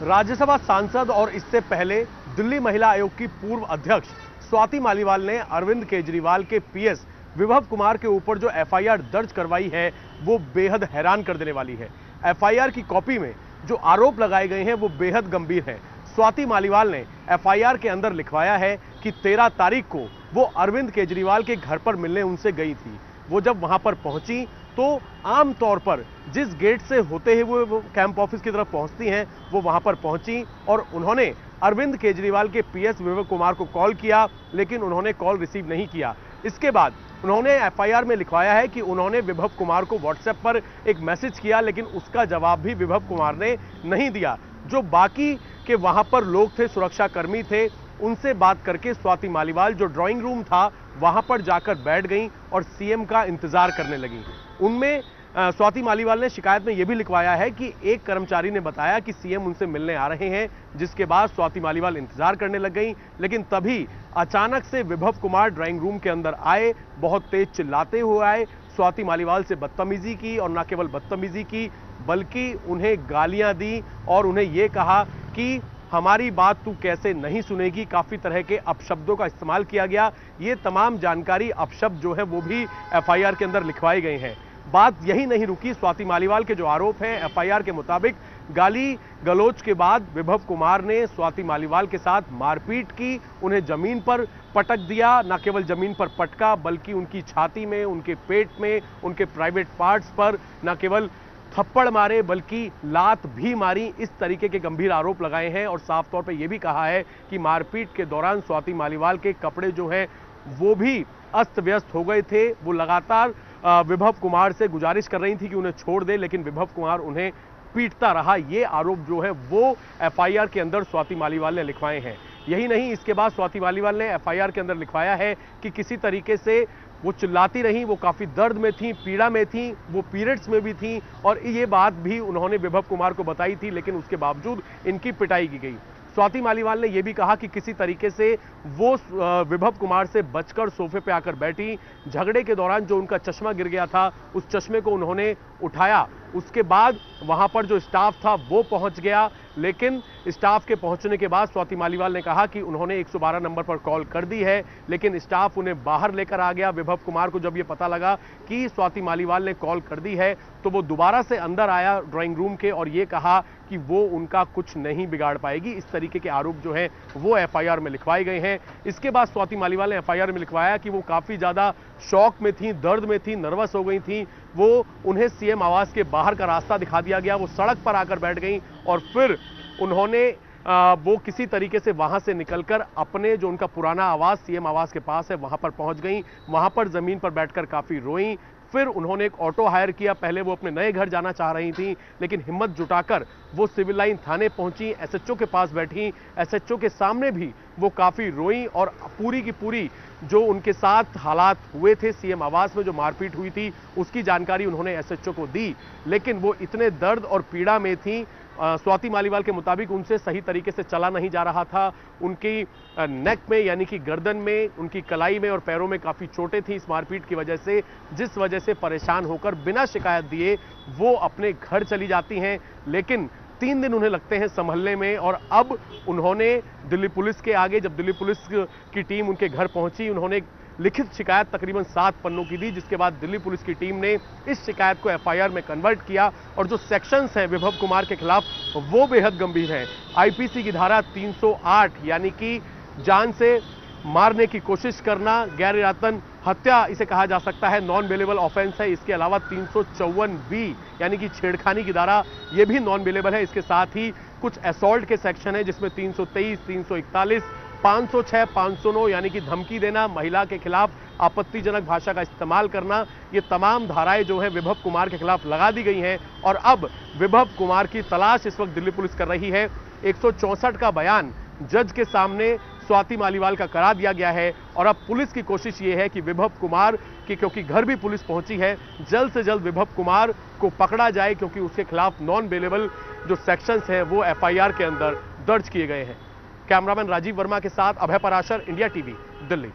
राज्यसभा सांसद और इससे पहले दिल्ली महिला आयोग की पूर्व अध्यक्ष स्वाति मालीवाल ने अरविंद केजरीवाल के पीएस विभव कुमार के ऊपर जो एफआईआर दर्ज करवाई है वो बेहद हैरान कर देने वाली है। एफआईआर की कॉपी में जो आरोप लगाए गए हैं वो बेहद गंभीर है। स्वाति मालीवाल ने एफआईआर के अंदर लिखवाया है कि 13 तारीख को वो अरविंद केजरीवाल के घर पर मिलने उनसे गई थी। वो जब वहां पर पहुंची तो आमतौर पर जिस गेट से होते हुए वो कैंप ऑफिस की तरफ पहुंचती हैं वो वहां पर पहुंची और उन्होंने अरविंद केजरीवाल के पीएस विभव कुमार को कॉल किया, लेकिन उन्होंने कॉल रिसीव नहीं किया। इसके बाद उन्होंने एफआईआर में लिखवाया है कि उन्होंने विभव कुमार को व्हाट्सएप पर एक मैसेज किया, लेकिन उसका जवाब भी विभव कुमार ने नहीं दिया। जो बाकी के वहां पर लोग थे, सुरक्षाकर्मी थे, उनसे बात करके स्वाति मालीवाल जो ड्राइंग रूम था वहां पर जाकर बैठ गईं और सीएम का इंतजार करने लगी। उनमें स्वाति मालीवाल ने शिकायत में यह भी लिखवाया है कि एक कर्मचारी ने बताया कि सीएम उनसे मिलने आ रहे हैं, जिसके बाद स्वाति मालीवाल इंतजार करने लग गई। लेकिन तभी अचानक से विभव कुमार ड्राइंग रूम के अंदर आए, बहुत तेज चिल्लाते हुए आए, स्वाति मालीवाल से बदतमीजी की और न केवल बदतमीजी की बल्कि उन्हें गालियां दी और उन्हें यह कहा कि हमारी बात तू कैसे नहीं सुनेगी। काफी तरह के अपशब्दों का इस्तेमाल किया गया। ये तमाम जानकारी अपशब्द जो है वो भी एफआईआर के अंदर लिखवाए गए हैं। बात यही नहीं रुकी। स्वाति मालीवाल के जो आरोप हैं एफआईआर के मुताबिक गाली गलौज के बाद विभव कुमार ने स्वाति मालीवाल के साथ मारपीट की, उन्हें जमीन पर पटक दिया। न केवल जमीन पर पटका बल्कि उनकी छाती में, उनके पेट में, उनके प्राइवेट पार्ट्स पर न केवल थप्पड़ मारे बल्कि लात भी मारी। इस तरीके के गंभीर आरोप लगाए हैं और साफ तौर पे ये भी कहा है कि मारपीट के दौरान स्वाति मालीवाल के कपड़े जो हैं वो भी अस्त व्यस्त हो गए थे। वो लगातार विभव कुमार से गुजारिश कर रही थी कि उन्हें छोड़ दे, लेकिन विभव कुमार उन्हें पीटता रहा। ये आरोप जो है वो एफआईआर के अंदर स्वाति मालीवाल ने लिखवाए हैं। यही नहीं, इसके बाद स्वाति मालीवाल ने एफआईआर के अंदर लिखवाया है कि किसी तरीके से वो चिल्लाती रही, वो काफी दर्द में थी, पीड़ा में थी, वो पीरियड्स में भी थी और ये बात भी उन्होंने विभव कुमार को बताई थी, लेकिन उसके बावजूद इनकी पिटाई की गई। स्वाति मालीवाल ने यह भी कहा कि किसी तरीके से वो विभव कुमार से बचकर सोफे पे आकर बैठी। झगड़े के दौरान जो उनका चश्मा गिर गया था उस चश्मे को उन्होंने उठाया। उसके बाद वहां पर जो स्टाफ था वो पहुंच गया, लेकिन स्टाफ के पहुंचने के बाद स्वाति मालीवाल ने कहा कि उन्होंने 112 नंबर पर कॉल कर दी है, लेकिन स्टाफ उन्हें बाहर लेकर आ गया। विभव कुमार को जब ये पता लगा कि स्वाति मालीवाल ने कॉल कर दी है तो वो दोबारा से अंदर आया ड्राइंग रूम के और ये कहा कि वो उनका कुछ नहीं बिगाड़ पाएगी। इस तरीके के आरोप जो हैं वो एफआईआर में लिखवाए गए हैं। इसके बाद स्वाति मालीवाल ने एफआईआर में लिखवाया कि वो काफी ज्यादा शॉक में थी, दर्द में थी, नर्वस हो गई थी। वो उन्हें सीएम आवास के बाहर का रास्ता दिखा दिया गया, वो सड़क पर आकर बैठ गई और फिर उन्होंने वो किसी तरीके से वहां से निकलकर अपने जो उनका पुराना आवास सीएम आवास के पास है वहां पर पहुंच गई। वहां पर जमीन पर बैठकर काफी रोई। फिर उन्होंने एक ऑटो हायर किया। पहले वो अपने नए घर जाना चाह रही थी, लेकिन हिम्मत जुटाकर वो सिविल लाइन थाने पहुंची, एसएचओ के पास बैठी। एसएचओ के सामने भी वो काफी रोई और पूरी की पूरी जो उनके साथ हालात हुए थे सीएम आवास में, जो मारपीट हुई थी, उसकी जानकारी उन्होंने एसएचओ को दी। लेकिन वो इतने दर्द और पीड़ा में थी, स्वाति मालीवाल के मुताबिक उनसे सही तरीके से चला नहीं जा रहा था। उनकी नेक में यानी कि गर्दन में, उनकी कलाई में और पैरों में काफी चोटें थी इस मारपीट की वजह से, जिस वजह से परेशान होकर बिना शिकायत दिए वो अपने घर चली जाती हैं। लेकिन 3 दिन उन्हें लगते हैं संभलने में और अब उन्होंने दिल्ली पुलिस के आगे, जब दिल्ली पुलिस की टीम उनके घर पहुंची, उन्होंने लिखित शिकायत तकरीबन 7 पन्नों की दी, जिसके बाद दिल्ली पुलिस की टीम ने इस शिकायत को एफआईआर में कन्वर्ट किया और जो सेक्शंस हैं विभव कुमार के खिलाफ वो बेहद गंभीर हैं। आईपीसी की धारा 308 यानी कि जान से मारने की कोशिश करना, गैर इरादतन हत्या इसे कहा जा सकता है, नॉन बेलेबल ऑफेंस है। इसके अलावा 354B यानी कि छेड़खानी की धारा, ये भी नॉन बेलेबल है। इसके साथ ही कुछ असॉल्ट के सेक्शन है जिसमें 323, 341, 506, 509 यानी कि धमकी देना, महिला के खिलाफ आपत्तिजनक भाषा का इस्तेमाल करना, ये तमाम धाराएं जो है विभव कुमार के खिलाफ लगा दी गई हैं और अब विभव कुमार की तलाश इस वक्त दिल्ली पुलिस कर रही है। 164 का बयान जज के सामने स्वाति मालीवाल का करा दिया गया है और अब पुलिस की कोशिश ये है कि विभव कुमार की, क्योंकि घर भी पुलिस पहुंची है, जल्द से जल्द विभव कुमार को पकड़ा जाए, क्योंकि उसके खिलाफ नॉन बेलेबल जो सेक्शंस हैं वो एफआईआर के अंदर दर्ज किए गए हैं। कैमरामैन राजीव वर्मा के साथ अभय पराशर, इंडिया टीवी, दिल्ली।